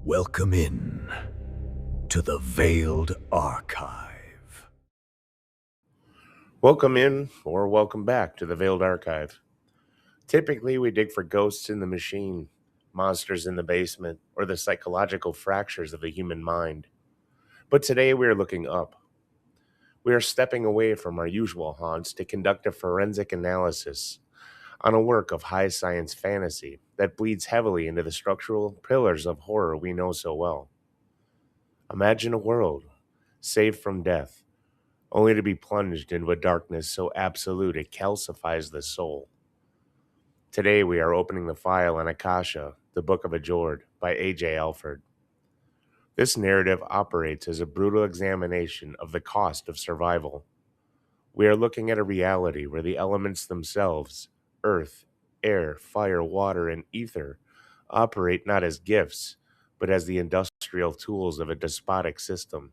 Welcome in to the Veiled Archive. Welcome in, or welcome back to the Veiled Archive. Typically, we dig for ghosts in the machine, monsters in the basement, or the psychological fractures of the human mind. But today we are looking up. We are stepping away from our usual haunts to conduct a forensic analysis on a work of high science fantasy that bleeds heavily into the structural pillars of horror we know so well. Imagine a world saved from death, only to be plunged into a darkness so absolute it calcifies the soul. Today we are opening the file on Akasha, the Book of Adjorde by A.J. Alford. This narrative operates as a brutal examination of the cost of survival. We are looking at a reality where the elements themselves, earth, air, fire, water, and ether, operate not as gifts, but as the industrial tools of a despotic system.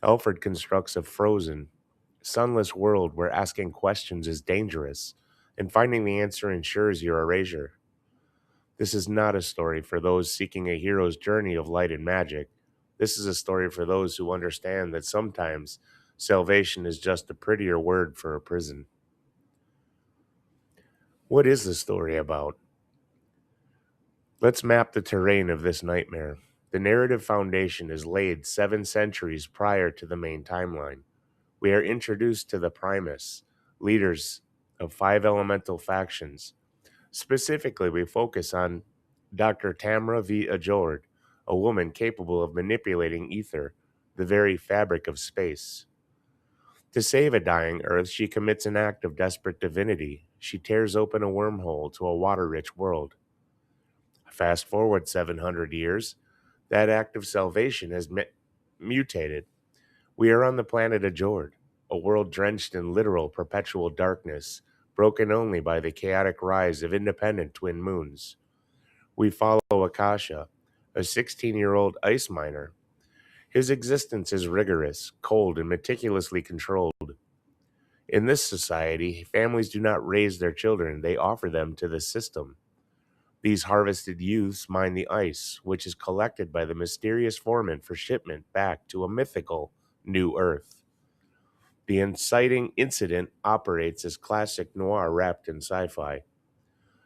Alford constructs a frozen, sunless world where asking questions is dangerous, and finding the answer ensures your erasure. This is not a story for those seeking a hero's journey of light and magic. This is a story for those who understand that sometimes salvation is just a prettier word for a prison. What is the story about? Let's map the terrain of this nightmare. The narrative foundation is laid 7 centuries prior to the main timeline. We are introduced to the Primus, leaders of 5 elemental factions. Specifically, we focus on Dr. Tamra V. Adjorde, a woman capable of manipulating ether, the very fabric of space. To save a dying Earth, she commits an act of desperate divinity. She tears open a wormhole to a water-rich world. Fast forward 700 years, that act of salvation has mutated. We are on the planet Adjorde, a world drenched in literal perpetual darkness, broken only by the chaotic rise of independent twin moons. We follow Akasha, a 16-year-old ice miner. His existence is rigorous, cold, and meticulously controlled. In this society, families do not raise their children, they offer them to the system. These harvested youths mine the ice, which is collected by the mysterious foreman for shipment back to a mythical New Earth. The inciting incident operates as classic noir wrapped in sci-fi.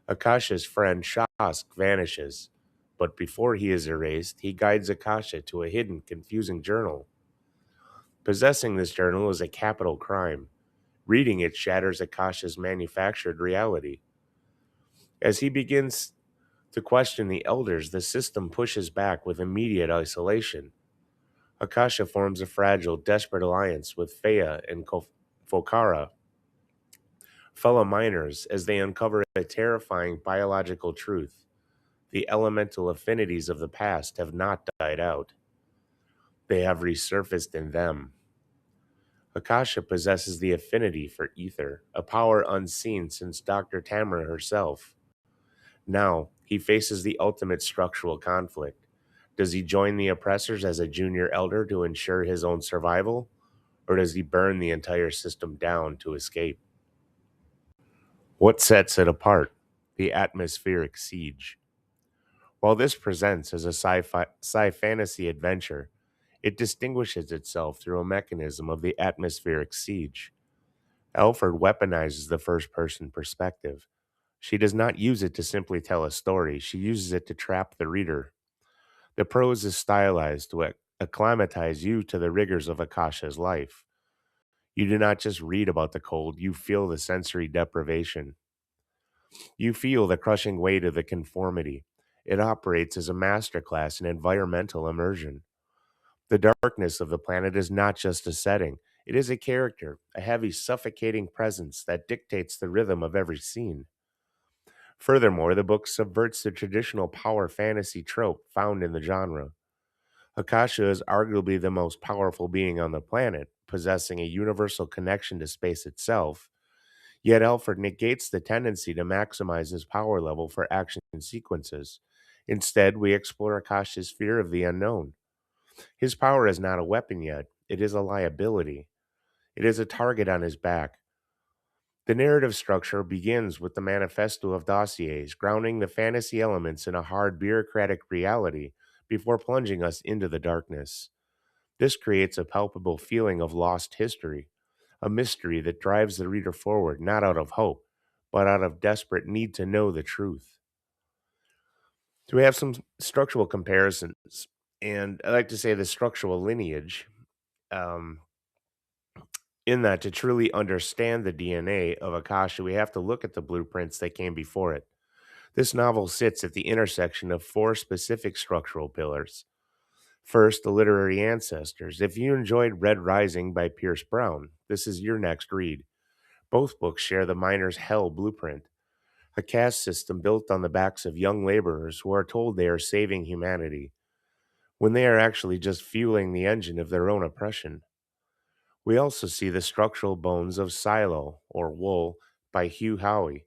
Akasha's friend Shask vanishes, but before he is erased, he guides Akasha to a hidden, confusing journal. Possessing this journal is a capital crime. Reading it shatters Akasha's manufactured reality. As he begins to question the elders, the system pushes back with immediate isolation. Akasha forms a fragile, desperate alliance with Fea and Fokara, fellow miners, as they uncover a terrifying biological truth. The elemental affinities of the past have not died out. They have resurfaced in them. Akasha possesses the affinity for ether, a power unseen since Dr. Tamara herself. Now, he faces the ultimate structural conflict. Does he join the oppressors as a junior elder to ensure his own survival, or does he burn the entire system down to escape? What sets it apart? The atmospheric siege. While this presents as a sci-fantasy adventure, it distinguishes itself through a mechanism of the atmospheric siege. Alford weaponizes the first-person perspective. She does not use it to simply tell a story, she uses it to trap the reader. The prose is stylized to acclimatize you to the rigors of Akasha's life. You do not just read about the cold, you feel the sensory deprivation. You feel the crushing weight of the conformity. It operates as a masterclass in environmental immersion. The darkness of the planet is not just a setting, it is a character, a heavy, suffocating presence that dictates the rhythm of every scene. Furthermore, the book subverts the traditional power fantasy trope found in the genre. Akasha is arguably the most powerful being on the planet, possessing a universal connection to space itself, yet Alfred negates the tendency to maximize his power level for action sequences. Instead, we explore Akasha's fear of the unknown. His power is not a weapon yet, it is a liability. It is a target on his back. The narrative structure begins with the manifesto of dossiers, grounding the fantasy elements in a hard bureaucratic reality before plunging us into the darkness. This creates a palpable feeling of lost history, a mystery that drives the reader forward not out of hope, but out of desperate need to know the truth. So we have some structural comparisons, and I like to say the structural lineage. Um, in that, to truly understand the DNA of Akasha, we have to look at the blueprints that came before it. This novel sits at the intersection of four specific structural pillars. First, the literary ancestors. If you enjoyed Red Rising by Pierce Brown, this is your next read. Both books share the miner's hell blueprint, a caste system built on the backs of young laborers who are told they are saving humanity, when they are actually just fueling the engine of their own oppression. We also see the structural bones of Silo, or Wool, by Hugh Howey.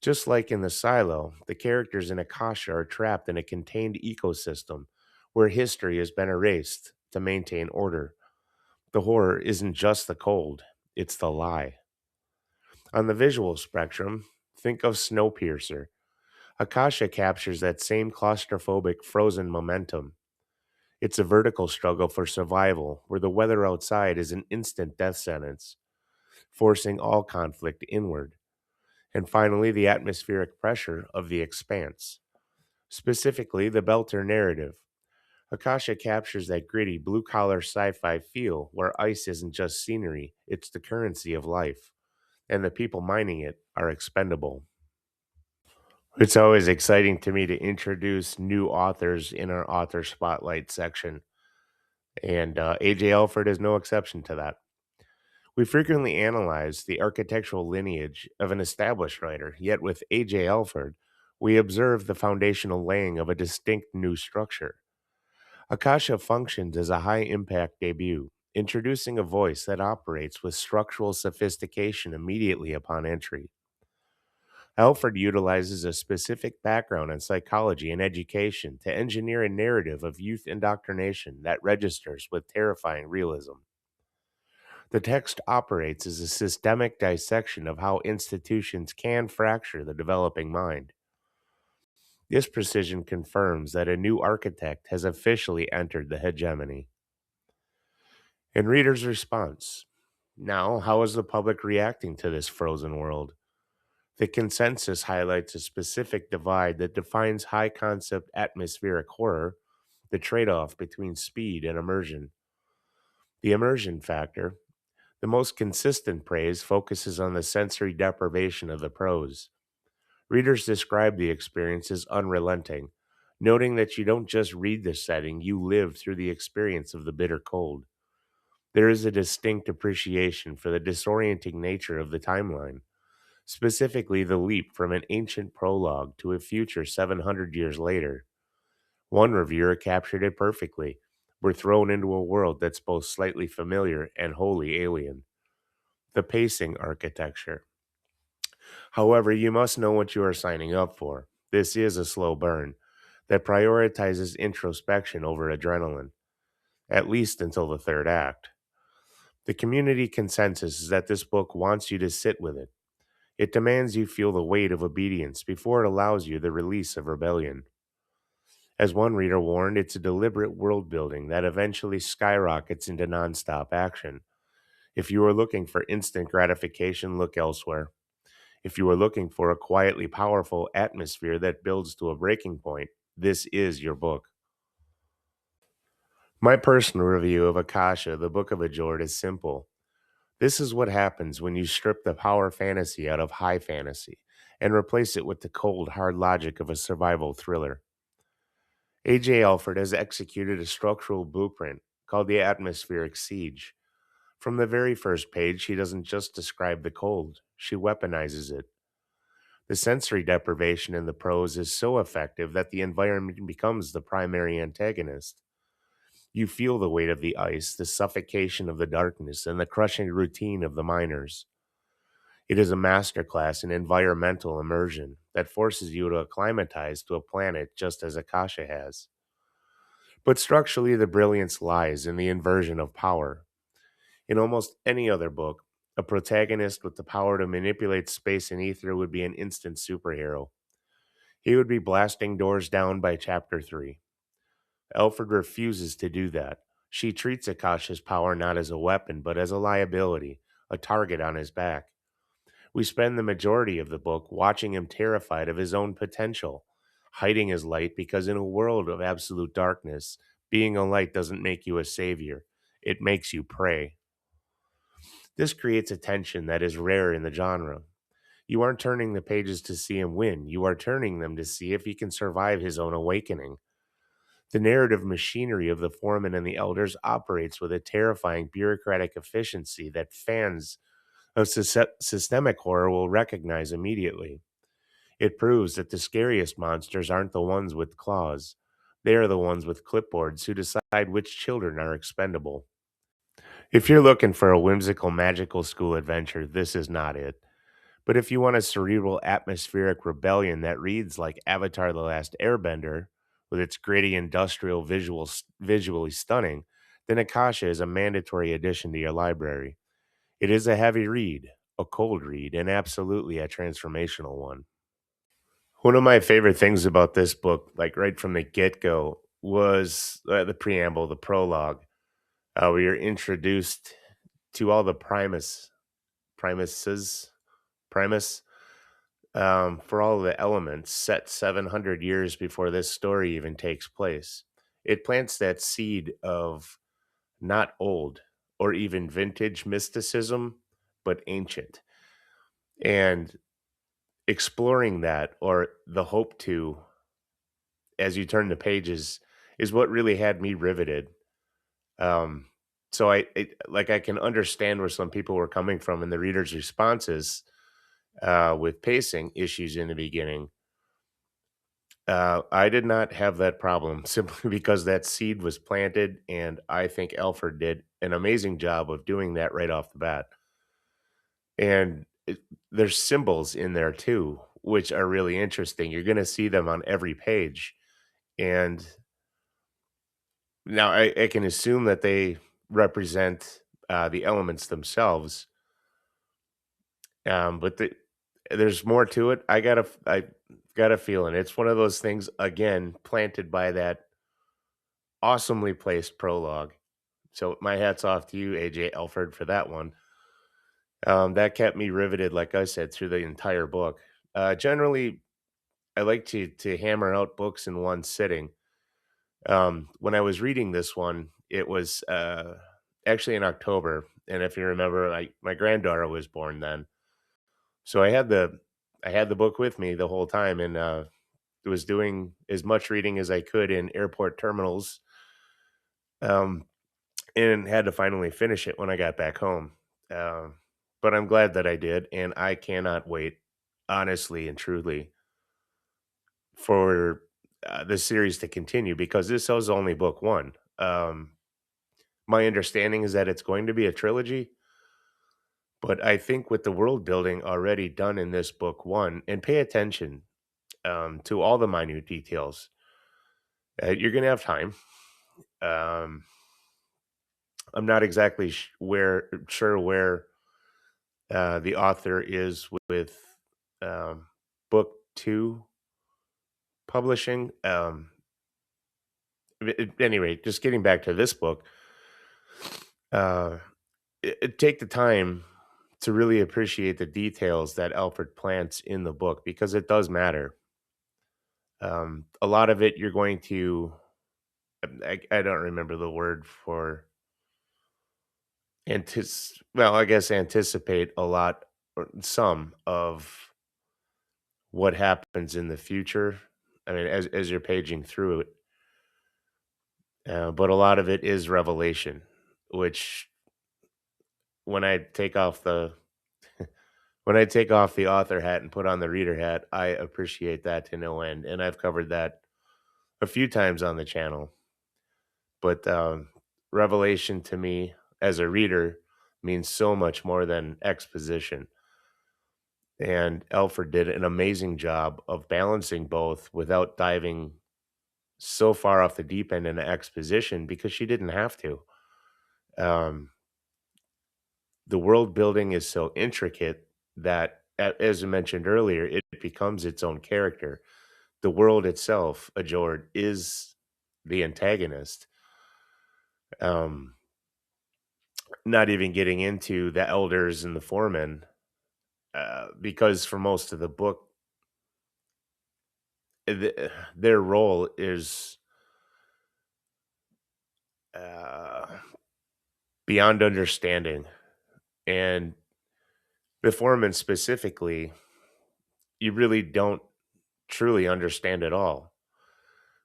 Just like in the Silo, the characters in Akasha are trapped in a contained ecosystem where history has been erased to maintain order. The horror isn't just the cold, it's the lie. On the visual spectrum, think of Snowpiercer. Akasha captures that same claustrophobic frozen momentum. It's a vertical struggle for survival where the weather outside is an instant death sentence, forcing all conflict inward. And finally, the atmospheric pressure of the expanse, specifically the Belter narrative. Akasha captures that gritty, blue collar sci fi feel where ice isn't just scenery, it's the currency of life, and the people mining it are expendable. It's always exciting to me to introduce new authors in our author spotlight section, and AJ Alford is no exception to that. We frequently analyze the architectural lineage of an established writer, yet with A.J. Alford, we observe the foundational laying of a distinct new structure. Akasha functions as a high impact debut, introducing a voice that operates with structural sophistication immediately upon entry. Alford utilizes a specific background in psychology and education to engineer a narrative of youth indoctrination that registers with terrifying realism. The text operates as a systemic dissection of how institutions can fracture the developing mind. This precision confirms that a new architect has officially entered the hegemony. In readers' response, now, how is the public reacting to this frozen world? The consensus highlights a specific divide that defines high concept atmospheric horror, the trade off between speed and immersion. The immersion factor, the most consistent praise, focuses on the sensory deprivation of the prose. Readers describe the experience as unrelenting, noting that you don't just read the setting, you live through the experience of the bitter cold. There is a distinct appreciation for the disorienting nature of the timeline, specifically the leap from an ancient prologue to a future 700 years later. One reviewer captured it perfectly. We're thrown into a world that's both slightly familiar and wholly alien. The pacing architecture. However, you must know what you are signing up for. This is a slow burn that prioritizes introspection over adrenaline, at least until the third act. The community consensus is that this book wants you to sit with it. It demands you feel the weight of obedience before it allows you the release of rebellion. As one reader warned, it's a deliberate world building that eventually skyrockets into nonstop action. If you are looking for instant gratification, look elsewhere. If you are looking for a quietly powerful atmosphere that builds to a breaking point, this is your book. My personal review of Akasha, the Book of Adjorde, is simple. This is what happens when you strip the power fantasy out of high fantasy and replace it with the cold, hard logic of a survival thriller. A.J. Alford has executed a structural blueprint called the atmospheric siege. From the very first page, she doesn't just describe the cold, she weaponizes it. The sensory deprivation in the prose is so effective that the environment becomes the primary antagonist. You feel the weight of the ice, the suffocation of the darkness, and the crushing routine of the miners. It is a masterclass in environmental immersion that forces you to acclimatize to a planet just as Akasha has. But structurally, the brilliance lies in the inversion of power. In almost any other book, a protagonist with the power to manipulate space and ether would be an instant superhero. He would be blasting doors down by chapter 3. Alford refuses to do that. She treats Akasha's power not as a weapon, but as a liability, a target on his back. We spend the majority of the book watching him terrified of his own potential, hiding his light because in a world of absolute darkness, being a light doesn't make you a savior, it makes you prey. This creates a tension that is rare in the genre. You aren't turning the pages to see him win, you are turning them to see if he can survive his own awakening. The narrative machinery of the foreman and the elders operates with a terrifying bureaucratic efficiency that fans of systemic horror will recognize immediately. It proves that the scariest monsters aren't the ones with claws. They are the ones with clipboards who decide which children are expendable. If you're looking for a whimsical magical school adventure, this is not it. But if you want a cerebral atmospheric rebellion that reads like Avatar The Last Airbender, with its gritty industrial visually stunning, then Akasha is a mandatory addition to your library. It is a heavy read, a cold read, and absolutely a transformational one. One of my favorite things about this book, like right from the get go, was the preamble, the prologue, where you're introduced to all the premises, premise, for all the elements set 700 years before this story even takes place. It plants that seed of not old or even vintage mysticism, but ancient. And exploring that or the hope to as you turn the pages is what really had me riveted. Um, so I can understand where some people were coming from in the reader's responses with pacing issues in the beginning. I did not have that problem simply because that seed was planted, and I think Alford did an amazing job of doing that right off the bat. And there's symbols in there too, which are really interesting. You're going to see them on every page, and now I can assume that they represent the elements themselves, but there's more to it. I got a feeling it's one of those things again planted by that awesomely placed prologue. So my hats off to you, AJ Alford, for that one. That kept me riveted, like I said, through the entire book. Generally, I like to hammer out books in one sitting. When I was reading this one, it was actually in October, and if you remember, my granddaughter was born then, so I had the book with me the whole time, and was doing as much reading as I could in airport terminals, um, and had to finally finish it when I got back home. But I'm glad that I did, and I cannot wait, honestly and truly, for the series to continue because this was only book one. My understanding is that it's going to be a trilogy, but I think with the world building already done in this book one, and pay attention to all the minute details, you're going to have time. Um, I'm not exactly sure where the author is with book two publishing. At any rate, just getting back to this book, uh, take the time to really appreciate the details that Alfred plants in the book because it does matter. A lot of it you're going to, I don't remember the word for well, I guess anticipate a lot or some of what happens in the future. I mean, as you're paging through it, but a lot of it is revelation, which when I take off the when I take off the author hat and put on the reader hat, I appreciate that to no end, and I've covered that a few times on the channel. But revelation to me as a reader means so much more than exposition. And Alfred did an amazing job of balancing both without diving so far off the deep end into exposition because she didn't have to. Um, the world building is so intricate that, as I mentioned earlier, it becomes its own character. The world itself, Adjorde, is the antagonist. Um, Not even getting into the elders and the foremen, because for most of the book, their role is uh, beyond understanding. And the foreman specifically, you really don't truly understand at all,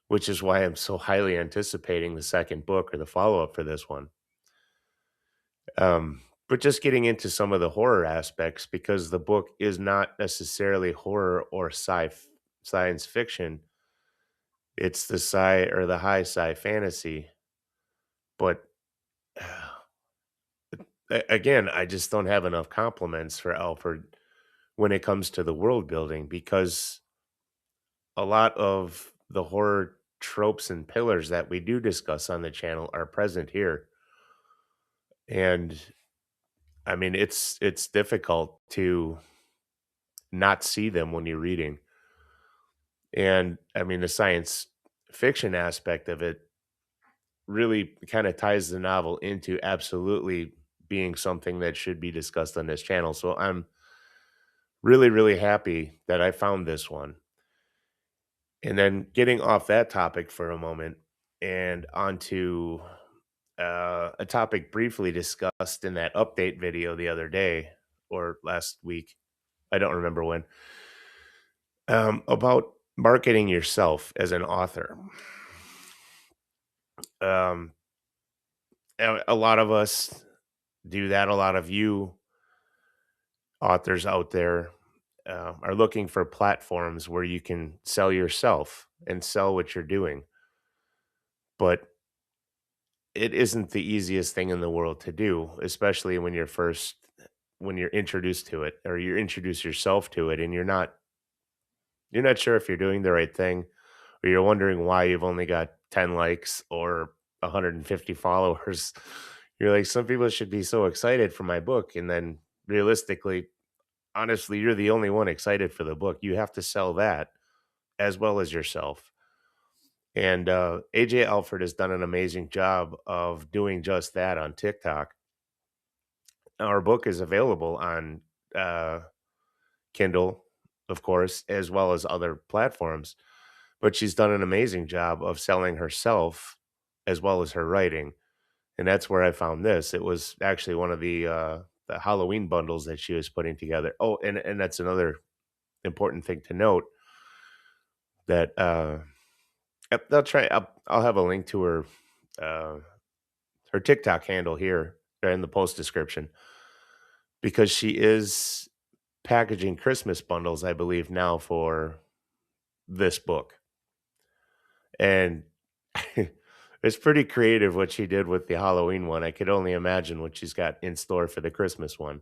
which is why I'm so highly anticipating the second book or the follow up for this one. But just getting into some of the horror aspects, because the book is not necessarily horror or science fiction. It's the sci or the high sci fantasy. But again, I just don't have enough compliments for Alford when it comes to the world building, because a lot of the horror tropes and pillars that we do discuss on the channel are present here. And I mean, it's difficult to not see them when you're reading. And I mean, the science fiction aspect of it really kind of ties the novel into absolutely being something that should be discussed on this channel. So I'm really, really happy that I found this one. And then getting off that topic for a moment and onto a topic briefly discussed in that update video the other day or last week. I don't remember when. About marketing yourself as an author. Um, a lot of us do that. A lot of you authors out there are looking for platforms where you can sell yourself and sell what you're doing. But it isn't the easiest thing in the world to do, especially when you're introduced to it, or you introduce yourself to it and you're not sure if you're doing the right thing, or you're wondering why you've only got 10 likes or 150 followers. You're like, some people should be so excited for my book. And then realistically, honestly, you're the only one excited for the book. You have to sell that as well as yourself. And AJ Alford has done an amazing job of doing just that on TikTok. Our book is available on uh, Kindle, of course, as well as other platforms. But she's done an amazing job of selling herself as well as her writing. And that's where I found this. It was actually one of the Halloween bundles that she was putting together. Oh, and that's another important thing to note, that I'll try. I'll have a link to uh, her TikTok handle here in the post description, because she is packaging Christmas bundles, I believe, now for this book. And it's pretty creative what she did with the Halloween one. I could only imagine what she's got in store for the Christmas one.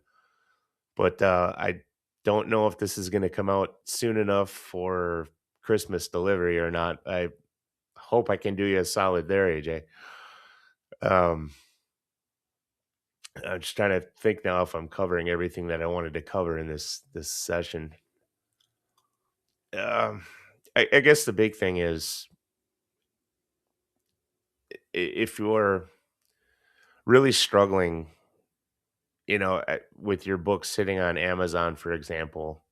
But I don't know if this is going to come out soon enough for Christmas delivery or not. I hope I can do you a solid there, AJ. Um, I'm just trying to think now if I'm covering everything that I wanted to cover in this session. Um, I guess the big thing is, if you're really struggling, with your book sitting on Amazon, for example,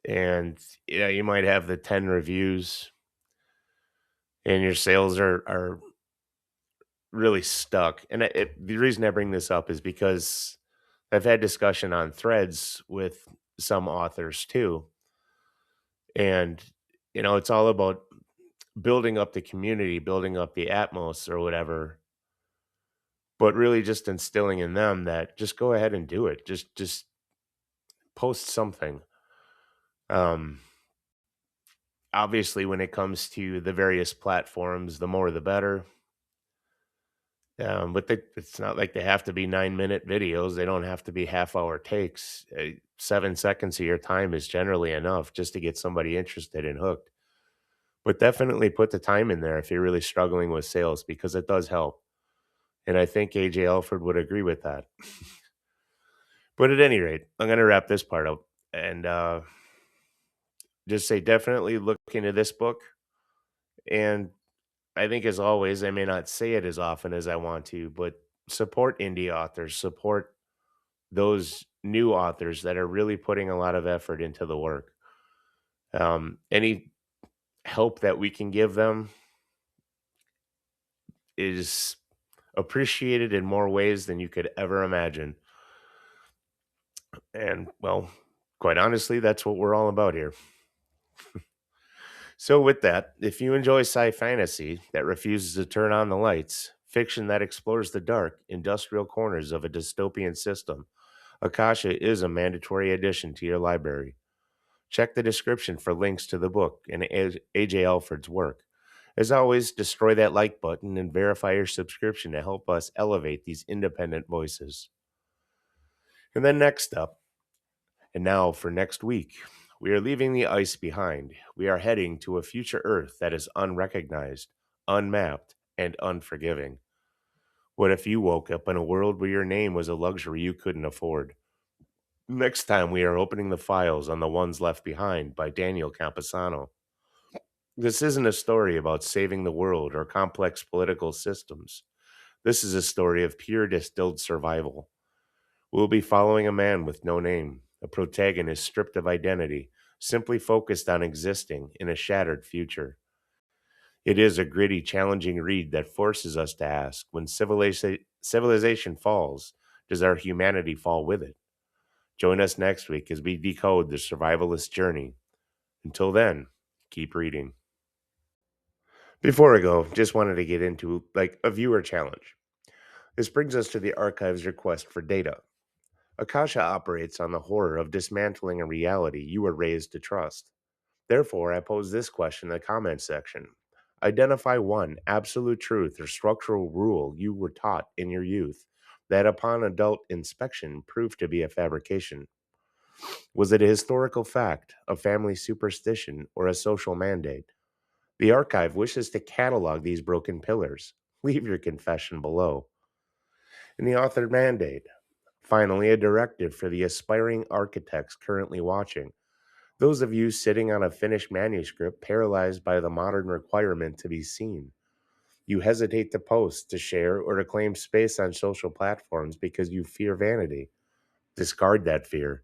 and you might have the 10 reviews, and your sales are really stuck. And the reason I bring this up is because I've had discussion on threads with some authors too, and it's all about building up the community, building up the atmos or whatever, but really just instilling in them that just go ahead and do it. Just post something. Um Obviously, when it comes to the various platforms, the more the better. But it's not like they have to be 9-minute videos. They don't have to be half-hour takes. 7 seconds of your time is generally enough just to get somebody interested and hooked. But definitely put the time in there if you're really struggling with sales, because it does help. And I think AJ Alford would agree with that. But at any rate, I'm going to wrap this part up and just say, definitely look into this book. And I think, as always, I may not say it as often as I want to, but support indie authors, support those new authors that are really putting a lot of effort into the work. Any help that we can give them is appreciated in more ways than you could ever imagine. And, well, quite honestly, that's what we're all about here. So, with that, if you enjoy sci fantasy that refuses to turn on the lights, fiction that explores the dark, industrial corners of a dystopian system, Akasha is a mandatory addition to your library. Check the description for links to the book and AJ Alford's work. As always, destroy that like button and verify your subscription to help us elevate these independent voices. And then next up, and now for next week, we are leaving the ice behind. We are heading to a future Earth that is unrecognized, unmapped, and unforgiving. What if you woke up in a world where your name was a luxury you couldn't afford? Next time, we are opening the files on The Ones Left Behind by Daniel Camposano. This isn't a story about saving the world or complex political systems. This is a story of pure distilled survival. We'll be following a man with no name, a protagonist stripped of identity, simply focused on existing in a shattered future. It is a gritty, challenging read that forces us to ask, when civilization falls, does our humanity fall with it? Join us next week as we decode the survivalist journey. Until then, keep reading. Before I go, just wanted to get into a viewer challenge. This brings us to the archive's request for data. Akasha operates on the horror of dismantling a reality you were raised to trust. Therefore, I pose this question in the comments section. Identify one absolute truth or structural rule you were taught in your youth that upon adult inspection proved to be a fabrication. Was it a historical fact, a family superstition, or a social mandate? The archive wishes to catalog these broken pillars. Leave your confession below. And the author mandate. Finally, a directive for the aspiring architects currently watching. Those of you sitting on a finished manuscript paralyzed by the modern requirement to be seen. You hesitate to post, to share, or to claim space on social platforms because you fear vanity. Discard that fear.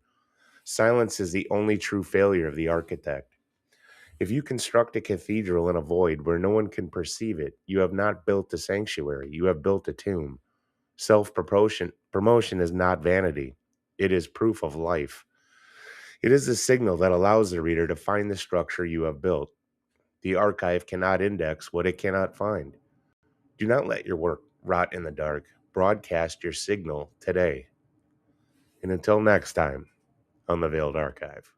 Silence is the only true failure of the architect. If you construct a cathedral in a void where no one can perceive it, you have not built a sanctuary, you have built a tomb. Self-promotion is not vanity. It is proof of life. It is a signal that allows the reader to find the structure you have built. The archive cannot index what it cannot find. Do not let your work rot in the dark. Broadcast your signal today. And until next time on the Veiled Archive.